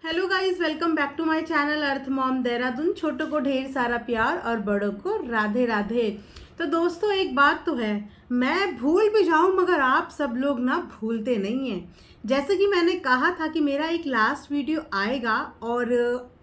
Hello guys, welcome back to my channel earth mom Dehradun. छोटों को ढेर सारा प्यार और बड़ों को राधे राधे। तो दोस्तों, एक बात तो है, मैं भूल भी जाऊं मगर आप सब लोग ना भूलते नहीं हैं। जैसे कि मैंने कहा था कि मेरा एक लास्ट वीडियो आएगा और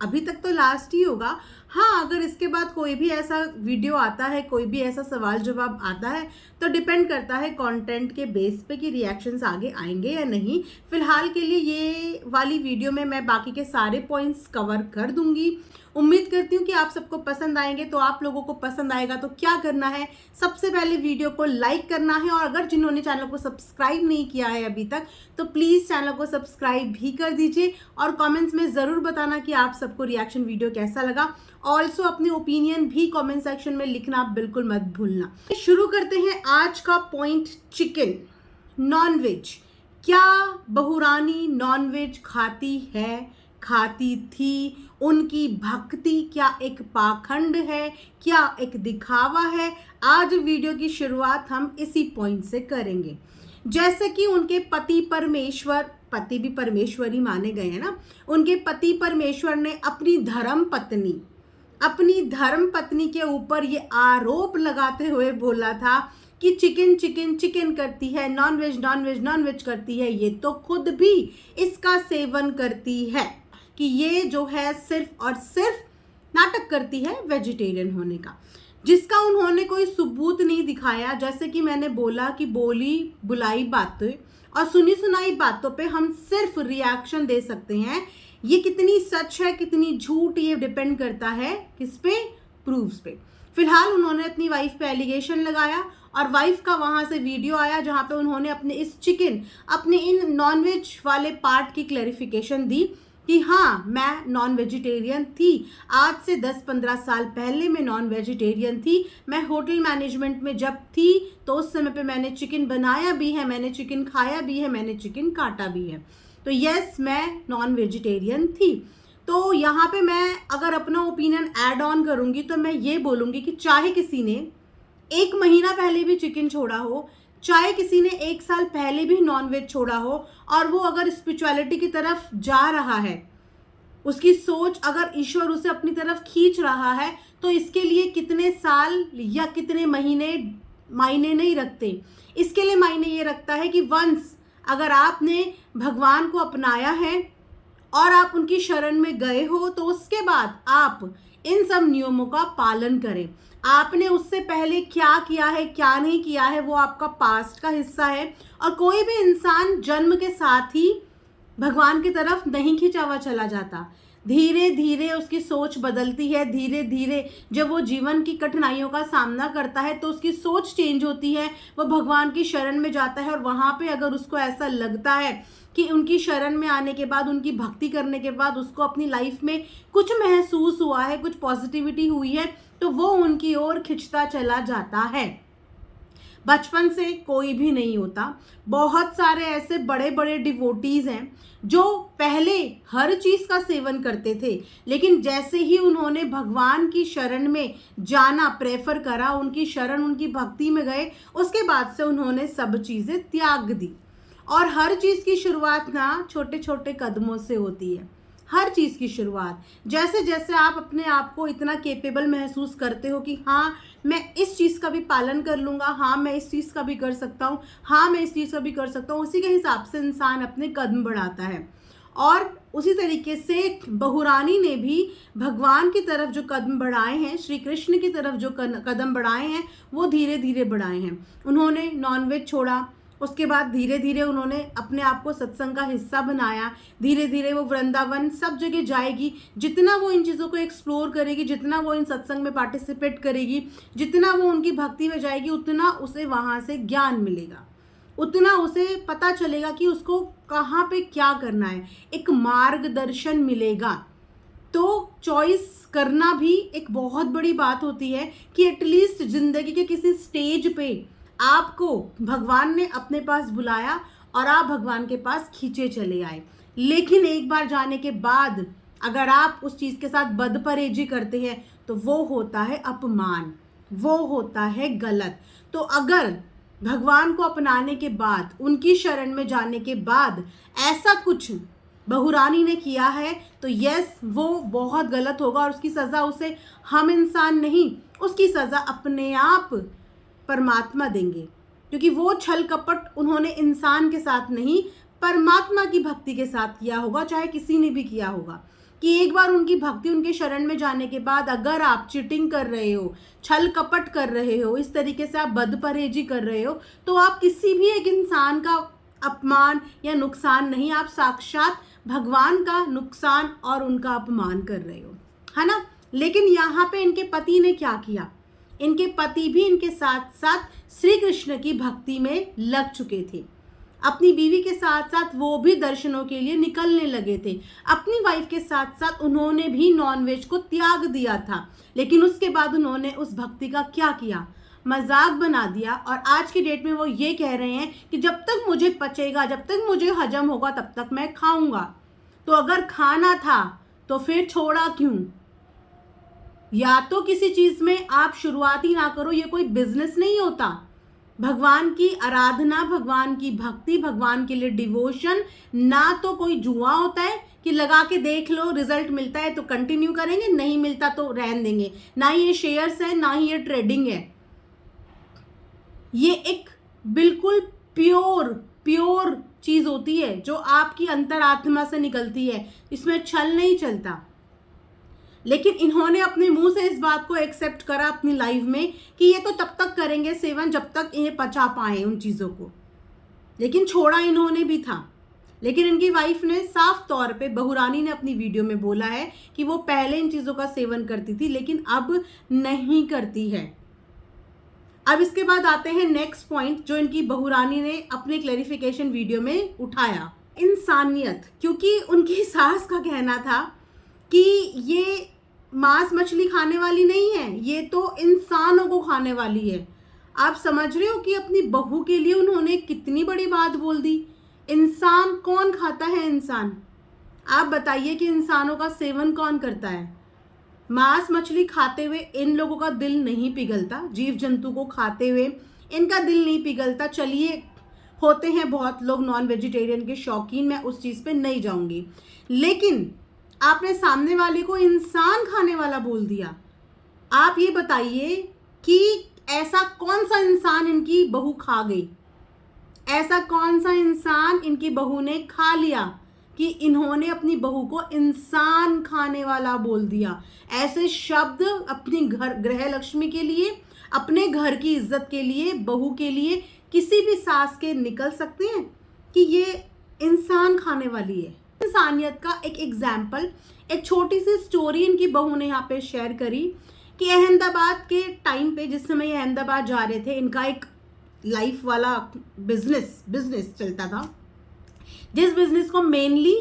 अभी तक तो लास्ट ही होगा। हाँ, अगर इसके बाद कोई भी ऐसा वीडियो आता है, कोई भी ऐसा सवाल जवाब आता है तो डिपेंड करता है कंटेंट के बेस पे कि रिएक्शंस आगे आएंगे या नहीं। फिलहाल के लिए ये वाली वीडियो में मैं बाकी के सारे पॉइंट्स कवर कर दूंगी। उम्मीद करती हूँ कि आप सबको पसंद आएंगे। तो आप लोगों को पसंद आएगा तो क्या करना है, सबसे पहले वीडियो को लाइक करना है, और अगर जिन्होंने चैनल को सब्सक्राइब नहीं किया है अभी तक तो प्लीज़ चैनल को सब्सक्राइब भी कर दीजिए और कमेंट्स में ज़रूर बताना कि आप सबको रिएक्शन वीडियो कैसा लगा। ऑल्सो अपने ओपिनियन भी कमेंट सेक्शन में लिखना आप बिल्कुल मत भूलना। शुरू करते हैं आज का पॉइंट, चिकन नॉनवेज। क्या बहुरानी नॉनवेज खाती है, खाती थी? उनकी भक्ति क्या एक पाखंड है, क्या एक दिखावा है? आज वीडियो की शुरुआत हम इसी पॉइंट से करेंगे। जैसे कि उनके पति परमेश्वर, पति भी परमेश्वर ही माने गए हैं ना, उनके पति परमेश्वर ने अपनी धर्म पत्नी के ऊपर ये आरोप लगाते हुए बोला था कि चिकन चिकन चिकन करती है, नॉनवेज नॉनवेज नॉनवेज करती है, ये तो खुद भी इसका सेवन करती है, कि ये जो है सिर्फ और सिर्फ नाटक करती है वेजिटेरियन होने का, जिसका उन्होंने कोई सबूत नहीं दिखाया। जैसे कि मैंने बोला कि बोली बुलाई बातें और सुनी सुनाई बातों पे हम सिर्फ रिएक्शन दे सकते हैं। ये कितनी सच है कितनी झूठ, ये डिपेंड करता है किस पे, प्रूफ्स पे। फिलहाल उन्होंने अपनी वाइफ पे एलिगेशन लगाया और वाइफ का वहां से वीडियो आया जहां पे उन्होंने अपने इस चिकन, अपने इन नॉनवेज वाले पार्ट की क्लैरिफिकेशन दी कि हाँ, मैं नॉन वेजिटेरियन थी। आज से 10-15 साल पहले मैं नॉन वेजिटेरियन थी। मैं होटल मैनेजमेंट में जब थी तो उस समय पे मैंने चिकन बनाया भी है, मैंने चिकन खाया भी है, मैंने चिकन काटा भी है। तो यस, मैं नॉन वेजिटेरियन थी। तो यहाँ पे मैं अगर अपना ओपिनियन ऐड ऑन करूँगी तो मैं ये बोलूँगी कि चाहे किसी ने 1 महीना पहले भी चिकन छोड़ा हो, चाहे किसी ने 1 साल पहले भी नॉनवेज छोड़ा हो, और वो अगर स्पिरिचुअलिटी की तरफ जा रहा है, उसकी सोच अगर ईश्वर उसे अपनी तरफ खींच रहा है, तो इसके लिए कितने साल या कितने महीने मायने नहीं रखते। इसके लिए मायने ये रखता है कि वंस अगर आपने भगवान को अपनाया है और आप उनकी शरण में गए हो तो उसके बाद आप इन सब नियमों का पालन करें। आपने उससे पहले क्या किया है क्या नहीं किया है वो आपका पास्ट का हिस्सा है, और कोई भी इंसान जन्म के साथ ही भगवान की तरफ नहीं खिंचा हुआ चला जाता। धीरे धीरे उसकी सोच बदलती है, धीरे धीरे जब वो जीवन की कठिनाइयों का सामना करता है तो उसकी सोच चेंज होती है, वो भगवान की शरण में जाता है, और वहाँ पे अगर उसको ऐसा लगता है कि उनकी शरण में आने के बाद, उनकी भक्ति करने के बाद उसको अपनी लाइफ में कुछ महसूस हुआ है, कुछ पॉजिटिविटी हुई है, तो वो उनकी ओर खिंचता चला जाता है। बचपन से कोई भी नहीं होता। बहुत सारे ऐसे बड़े बड़े डिवोटीज हैं जो पहले हर चीज का सेवन करते थे, लेकिन जैसे ही उन्होंने भगवान की शरण में जाना प्रेफर करा, उनकी शरण, उनकी भक्ति में गए, उसके बाद से उन्होंने सब चीजें त्याग दी। और हर चीज की शुरुआत ना छोटे छोटे कदमों से होती है। हर चीज़ की शुरुआत, जैसे जैसे आप अपने आप को इतना केपेबल महसूस करते हो कि हाँ, मैं इस चीज़ का भी पालन कर लूँगा, हाँ मैं इस चीज़ का भी कर सकता हूँ, हाँ मैं इस चीज़ का भी कर सकता हूँ, उसी के हिसाब से इंसान अपने कदम बढ़ाता है। और उसी तरीके से बहुरानी ने भी भगवान की तरफ जो कदम बढ़ाए हैं, श्री कृष्ण की तरफ जो कदम बढ़ाए हैं, वो धीरे धीरे बढ़ाए हैं। उन्होंने नॉनवेज छोड़ा, उसके बाद धीरे धीरे उन्होंने अपने आप को सत्संग का हिस्सा बनाया। धीरे धीरे वो वृंदावन सब जगह जाएगी, जितना वो इन चीज़ों को एक्सप्लोर करेगी, जितना वो इन सत्संग में पार्टिसिपेट करेगी, जितना वो उनकी भक्ति में जाएगी, उतना उसे वहाँ से ज्ञान मिलेगा, उतना उसे पता चलेगा कि उसको कहाँ पे क्या करना है, एक मार्गदर्शन मिलेगा। तो चॉइस करना भी एक बहुत बड़ी बात होती है कि एटलीस्ट जिंदगी के किसी स्टेज पे आपको भगवान ने अपने पास बुलाया और आप भगवान के पास खींचे चले आए। लेकिन एक बार जाने के बाद अगर आप उस चीज़ के साथ बदपरहेजी करते हैं तो वो होता है अपमान, वो होता है गलत। तो अगर भगवान को अपनाने के बाद, उनकी शरण में जाने के बाद ऐसा कुछ बहुरानी ने किया है तो यस वो बहुत गलत होगा और उसकी सज़ा उसे हम इंसान नहीं, उसकी सज़ा अपने आप परमात्मा देंगे, क्योंकि वो छल कपट उन्होंने इंसान के साथ नहीं परमात्मा की भक्ति के साथ किया होगा, चाहे किसी ने भी किया होगा। कि एक बार उनकी भक्ति, उनके शरण में जाने के बाद अगर आप चीटिंग कर रहे हो, छल कपट कर रहे हो, इस तरीके से आप बदपरहेजी कर रहे हो, तो आप किसी भी एक इंसान का अपमान या नुकसान नहीं, आप साक्षात भगवान का नुकसान और उनका अपमान कर रहे हो, है ना। लेकिन यहाँ पे इनके पति ने क्या किया, इनके पति भी इनके साथ साथ श्री कृष्ण की भक्ति में लग चुके थे। अपनी बीवी के साथ साथ वो भी दर्शनों के लिए निकलने लगे थे। अपनी वाइफ के साथ साथ उन्होंने भी नॉनवेज को त्याग दिया था, लेकिन उसके बाद उन्होंने उस भक्ति का क्या किया, मजाक बना दिया। और आज की डेट में वो ये कह रहे हैं कि जब तक मुझे पचेगा, जब तक मुझे हजम होगा, तब तक मैं खाऊंगा। तो अगर खाना था तो फिर छोड़ा क्यों? या तो किसी चीज में आप शुरुआत ही ना करो, ये कोई बिजनेस नहीं होता। भगवान की आराधना, भगवान की भक्ति, भगवान के लिए डिवोशन ना तो कोई जुआ होता है कि लगा के देख लो, रिजल्ट मिलता है तो कंटिन्यू करेंगे, नहीं मिलता तो रहन देंगे। ना ही ये शेयर्स है, ना ही ये ट्रेडिंग है। ये एक बिल्कुल प्योर चीज होती है जो आपकी अंतरात्मा से निकलती है, इसमें छल नहीं चलता। लेकिन इन्होंने अपने मुंह से इस बात को एक्सेप्ट करा अपनी लाइफ में कि ये तो तब तक करेंगे सेवन जब तक इन्हें पचा पाए उन चीज़ों को, लेकिन छोड़ा इन्होंने भी था। लेकिन इनकी वाइफ ने साफ तौर पे, बहुरानी ने अपनी वीडियो में बोला है कि वो पहले इन चीज़ों का सेवन करती थी लेकिन अब नहीं करती है। अब इसके बाद आते हैं नेक्स्ट पॉइंट जो इनकी बहुरानी ने अपने क्लैरिफिकेशन वीडियो में उठाया, इंसानियत। क्योंकि उनकी सास का कहना था कि ये मांस मछली खाने वाली नहीं है, ये तो इंसानों को खाने वाली है। आप समझ रहे हो कि अपनी बहू के लिए उन्होंने कितनी बड़ी बात बोल दी। इंसान कौन खाता है? इंसान, आप बताइए कि इंसानों का सेवन कौन करता है? मांस मछली खाते हुए इन लोगों का दिल नहीं पिघलता, जीव जंतु को खाते हुए इनका दिल नहीं पिघलता। चलिए, होते हैं बहुत लोग नॉन वेजिटेरियन के शौकीन, मैं उस चीज़ पे नहीं जाऊंगी, लेकिन आपने सामने वाले को इंसान खाने वाला बोल दिया। आप ये बताइए कि ऐसा कौन सा इंसान इनकी बहू खा गई, ऐसा कौन सा इंसान इनकी बहू ने खा लिया कि इन्होंने अपनी बहू को इंसान खाने वाला बोल दिया। ऐसे शब्द अपनी गृह लक्ष्मी के लिए, अपने घर की इज्जत के लिए, बहू के लिए किसी भी सास के निकल सकते हैं कि ये इंसान खाने वाली है? इंसानियत का एक एग्जाम्पल, एक छोटी सी स्टोरी इनकी बहू ने यहाँ पे शेयर करी कि अहमदाबाद के टाइम पे, जिस समय ये अहमदाबाद जा रहे थे, इनका एक लाइफ वाला बिजनेस चलता था, जिस बिजनेस को मेनली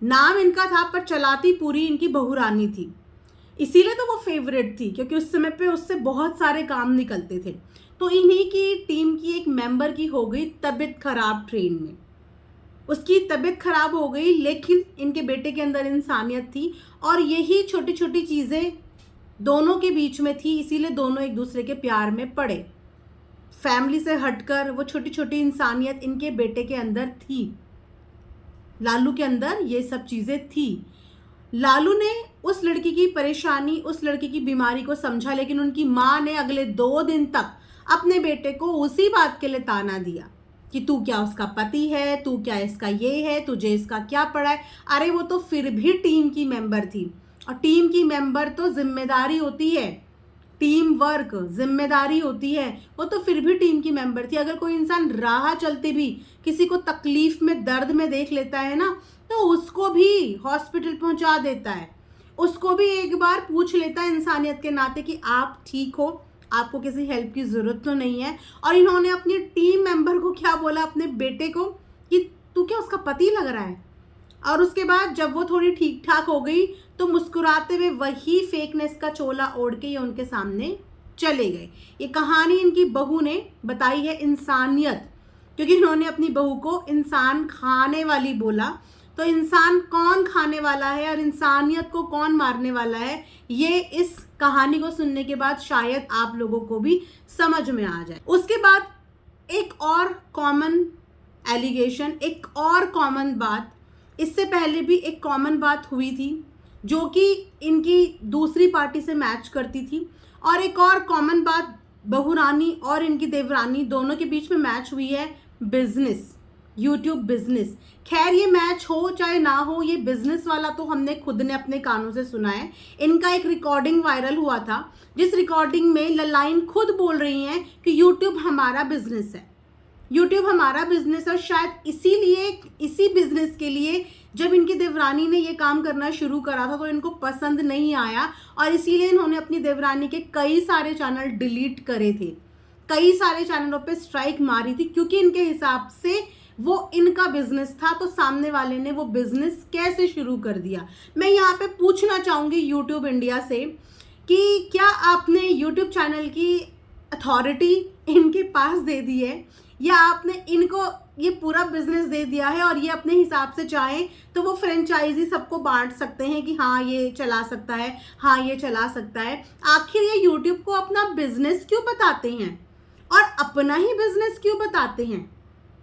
नाम इनका था पर चलाती पूरी इनकी बहुरानी थी। इसीलिए तो वो फेवरेट थी, क्योंकि उस समय पे उससे बहुत सारे काम निकलते थे। तो इन्हीं की टीम की एक मेंबर की हो गई तबीयत खराब ट्रेन में, उसकी तबीयत खराब हो गई, लेकिन इनके बेटे के अंदर इंसानियत थी और यही छोटी छोटी चीज़ें दोनों के बीच में थी, इसीलिए दोनों एक दूसरे के प्यार में पड़े। फैमिली से हटकर वो छोटी छोटी इंसानियत इनके बेटे के अंदर थी, लालू के अंदर ये सब चीज़ें थी। लालू ने उस लड़की की परेशानी, उस लड़की की बीमारी को समझा, लेकिन उनकी माँ ने अगले 2 दिन तक अपने बेटे को उसी बात के लिए ताना दिया कि तू क्या उसका पति है, तू क्या इसका ये है, तुझे इसका क्या पड़ा है। अरे वो तो फिर भी टीम की मेंबर थी, और टीम की मेंबर तो जिम्मेदारी होती है, टीम वर्क जिम्मेदारी होती है। वो तो फिर भी टीम की मेंबर थी। अगर कोई इंसान राह चलते भी किसी को तकलीफ में, दर्द में देख लेता है ना, तो उसको भी हॉस्पिटल पहुंचा देता है, उसको भी एक बार पूछ लेता है इंसानियत के नाते कि आप ठीक हो, आपको किसी हेल्प की ज़रूरत तो नहीं है। और इन्होंने अपनी टीम मेंबर को क्या बोला, अपने बेटे को, कि तू क्या उसका पति लग रहा है। और उसके बाद जब वो थोड़ी ठीक ठाक हो गई तो मुस्कुराते हुए वही फेकनेस का चोला ओढ़ के ये उनके सामने चले गए। ये कहानी इनकी बहू ने बताई है, इंसानियत, क्योंकि इन्होंने अपनी बहू को इंसान खाने वाली बोला। तो इंसान कौन खाने वाला है और इंसानियत को कौन मारने वाला है, ये इस कहानी को सुनने के बाद शायद आप लोगों को भी समझ में आ जाए। उसके बाद एक और कॉमन एलिगेशन, एक और कॉमन बात इससे पहले भी एक कॉमन बात हुई थी जो कि इनकी दूसरी पार्टी से मैच करती थी, और एक और कॉमन बात बहू रानी और इनकी देवरानी दोनों के बीच में मैच हुई है, बिजनेस, यूट्यूब बिजनेस। खैर ये मैच हो चाहे ना हो, ये बिजनेस वाला तो हमने खुद ने अपने कानों से सुना है। इनका एक रिकॉर्डिंग वायरल हुआ था, जिस रिकॉर्डिंग में ललाइन खुद बोल रही हैं कि यूट्यूब हमारा बिजनेस है, यूट्यूब हमारा बिजनेस। और शायद इसीलिए, इसी बिजनेस के लिए जब इनकी देवरानी ने ये काम करना शुरू करा था तो इनको पसंद नहीं आया, और इसीलिए इन्होंने अपनी देवरानी के कई सारे चैनल डिलीट करे थे, कई सारे चैनलों पे स्ट्राइक मारी थी, क्योंकि इनके हिसाब से वो इनका बिजनेस था, तो सामने वाले ने वो बिजनेस कैसे शुरू कर दिया। मैं यहाँ पे पूछना चाहूँगी यूट्यूब इंडिया से कि क्या आपने यूट्यूब चैनल की अथॉरिटी इनके पास दे दी है, या आपने इनको ये पूरा बिजनेस दे दिया है और ये अपने हिसाब से चाहें तो वो फ्रेंचाइजी सबको बांट सकते हैं कि हाँ ये चला सकता है, हाँ ये चला सकता है। आखिर ये यूट्यूब को अपना बिजनेस क्यों बताते हैं और अपना ही बिजनेस क्यों बताते हैं?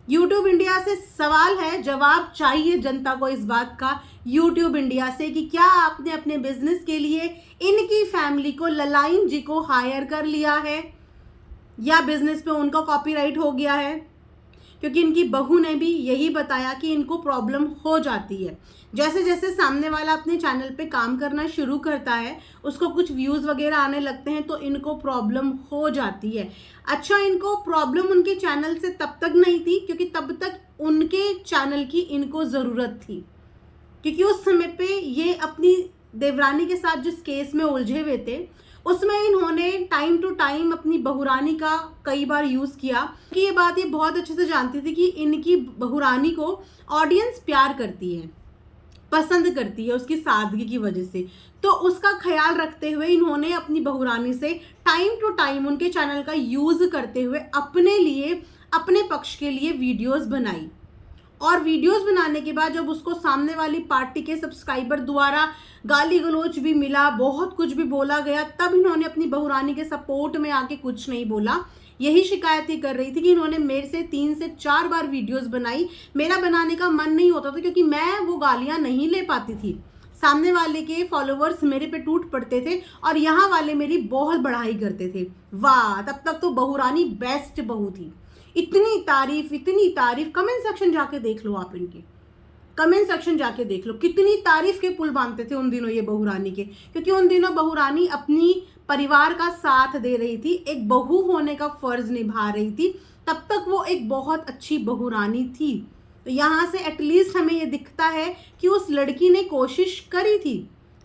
यूट्यूब इंडिया से सवाल है, जवाब चाहिए जनता को इस बात का यूट्यूब इंडिया से कि क्या आपने अपने बिजनेस के लिए इनकी फैमिली को, ललाइन जी को हायर कर लिया है, या बिजनेस पे उनका कॉपीराइट हो गया है? क्योंकि इनकी बहू ने भी यही बताया कि इनको प्रॉब्लम हो जाती है, जैसे जैसे सामने वाला अपने चैनल पे काम करना शुरू करता है, उसको कुछ व्यूज़ वगैरह आने लगते हैं तो इनको प्रॉब्लम हो जाती है। अच्छा, इनको प्रॉब्लम उनके चैनल से तब तक नहीं थी क्योंकि तब तक उनके चैनल की इनको ज़रूरत थी, क्योंकि उस समय पे ये अपनी देवरानी के साथ जिस केस में उलझे हुए थे उसमें इन्होंने टाइम टू टाइम अपनी बहुरानी का कई बार यूज़ किया, कि ये बात ये बहुत अच्छे से जानती थी कि इनकी बहुरानी को ऑडियंस प्यार करती है, पसंद करती है उसकी सादगी की वजह से। तो उसका ख्याल रखते हुए इन्होंने अपनी बहुरानी से टाइम टू टाइम उनके चैनल का यूज़ करते हुए अपने लिए, अपने पक्ष के लिए वीडियोज़ बनाई, और वीडियोस बनाने के बाद जब उसको सामने वाली पार्टी के सब्सक्राइबर द्वारा गाली गलौज भी मिला, बहुत कुछ भी बोला गया, तब इन्होंने अपनी बहुरानी के सपोर्ट में आके कुछ नहीं बोला। यही शिकायतें कर रही थी कि इन्होंने मेरे से 3 से 4 बार वीडियोस बनाई, मेरा बनाने का मन नहीं होता था क्योंकि मैं वो गालियां नहीं ले पाती थी, सामने वाले के फॉलोवर्स मेरे पे टूट पड़ते थे और यहाँ वाले मेरी बहुत बढ़ाई करते थे। वाह, तब तक तो बहुरानी बेस्ट बहू थी, इतनी तारीफ, इतनी तारीफ। कमेंट सेक्शन जाके देख लो, आप इनके कमेंट सेक्शन जाके देख लो कितनी तारीफ के पुल बांधते थे उन दिनों ये बहुरानी के, क्योंकि उन दिनों बहुरानी अपनी परिवार का साथ दे रही थी, एक बहू होने का फर्ज निभा रही थी, तब तक वो एक बहुत अच्छी बहुरानी थी। तो यहाँ से एटलीस्ट हमें ये दिखता है कि उस लड़की ने कोशिश करी थी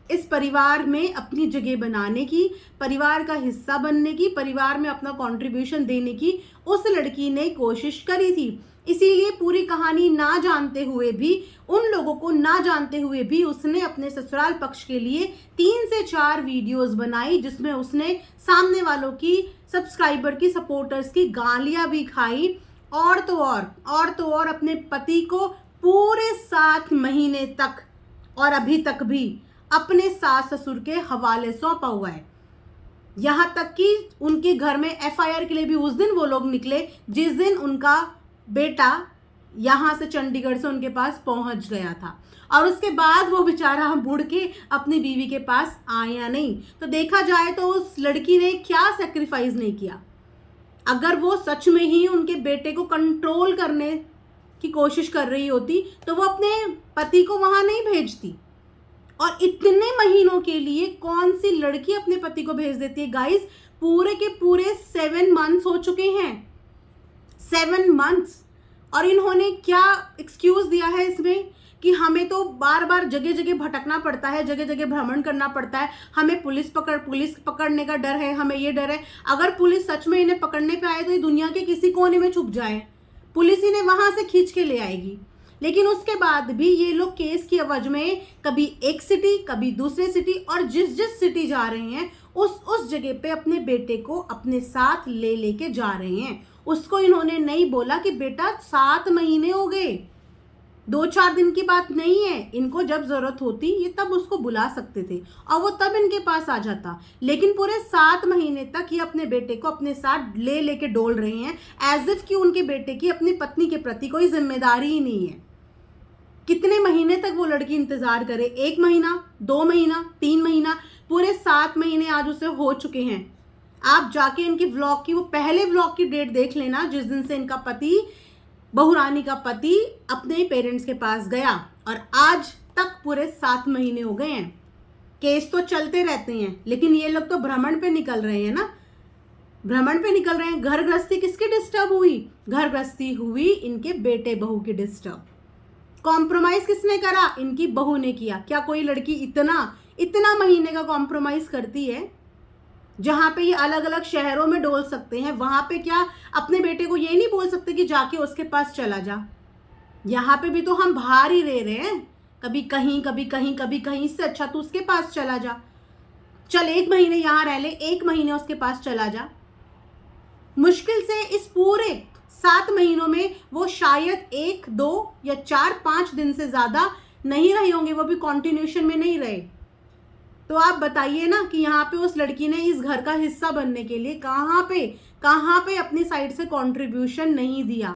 इस परिवार में अपनी जगह बनाने की, परिवार का हिस्सा बनने की, परिवार में अपना कंट्रीब्यूशन देने की उस लड़की ने कोशिश करी थी। इसीलिए पूरी कहानी ना जानते हुए भी, उन लोगों को ना जानते हुए भी उसने अपने ससुराल पक्ष के लिए 3 से 4 वीडियोस बनाई, जिसमें उसने सामने वालों की, सब्सक्राइबर की, सपोर्टर्स की गालियां भी खाई, और तो और अपने पति को पूरे 7 महीने तक और अभी तक भी अपने सास ससुर के हवाले सौंपा हुआ है। यहाँ तक कि उनके घर में FIR के लिए भी उस दिन वो लोग निकले जिस दिन उनका बेटा यहाँ से चंडीगढ़ से उनके पास पहुँच गया था, और उसके बाद वो बेचारा मुड़ के अपनी बीवी के पास आया नहीं। तो देखा जाए तो उस लड़की ने क्या सेक्रीफाइस नहीं किया। अगर वो सच में ही उनके बेटे को कंट्रोल करने की कोशिश कर रही होती तो वो अपने पति को वहाँ नहीं भेजती। और इतने महीनों के लिए कौन सी लड़की अपने पति को भेज देती है गाइस? पूरे के पूरे 7 मंथ्स हो चुके हैं, 7 मंथ्स। और इन्होंने क्या एक्सक्यूज दिया है इसमें कि हमें तो बार बार जगह जगह भटकना पड़ता है, जगह जगह भ्रमण करना पड़ता है, हमें पुलिस पकड़ने का डर है, हमें ये डर है। अगर पुलिस सच में इन्हें पकड़ने पे आए तो ये दुनिया के किसी कोने में छुप जाए, पुलिस इन्हें वहां से खींच के ले आएगी। लेकिन उसके बाद भी ये लोग केस की एवज में कभी एक सिटी, कभी दूसरे सिटी, और जिस जिस सिटी जा रहे हैं उस जगह पे अपने बेटे को अपने साथ ले लेके जा रहे हैं। उसको इन्होंने नहीं बोला कि बेटा 7 महीने हो गए, 2-4 दिन की बात नहीं है। इनको जब जरूरत होती ये तब उसको बुला सकते थे और वो तब इनके पास आ जाता। लेकिन पूरे 7 महीने तक ये अपने बेटे को अपने साथ ले लेके डोल रहे हैं, एज इफ कि उनके बेटे की अपनी पत्नी के प्रति कोई जिम्मेदारी ही नहीं है। कितने महीने तक वो लड़की इंतजार करे? 1 महीना, 2 महीना, 3 महीना, पूरे 7 महीने आज उसे हो चुके हैं। आप जाके इनकी व्लॉग की, वो पहले व्लॉग की डेट देख लेना जिस दिन से इनका पति, बहू रानी का पति, अपने पेरेंट्स के पास गया, और आज तक पूरे 7 महीने हो गए हैं। केस तो चलते रहते हैं, लेकिन ये लोग तो भ्रमण पे निकल रहे हैं ना, भ्रमण पे निकल रहे हैं। घर गृहस्थी किसकी डिस्टर्ब हुई? घर गृहस्थी हुई इनके बेटे बहू की डिस्टर्ब। कॉम्प्रोमाइज किसने करा? इनकी बहू ने किया। क्या कोई लड़की इतना महीने का कॉम्प्रोमाइज करती है? जहां पे ये अलग अलग शहरों में डोल सकते हैं, वहां पे क्या अपने बेटे को ये नहीं बोल सकते कि जाके उसके पास चला जा? यहाँ पे भी तो हम बाहर ही रह रहे हैं, कभी कहीं कभी कहीं कभी कहीं। इससे अच्छा तो उसके पास चला जा। चल 1 महीने यहाँ रह ले, 1 महीने उसके पास चला जा। मुश्किल से इस पूरे 7 महीनों में वो शायद 1, 2 या 4, 5 दिन से ज्यादा नहीं रहे होंगे, वो भी कॉन्टिन्यूशन में नहीं रहे। तो आप बताइए ना कि यहाँ पे उस लड़की ने इस घर का हिस्सा बनने के लिए कहाँ पे अपनी साइड से कंट्रीब्यूशन नहीं दिया।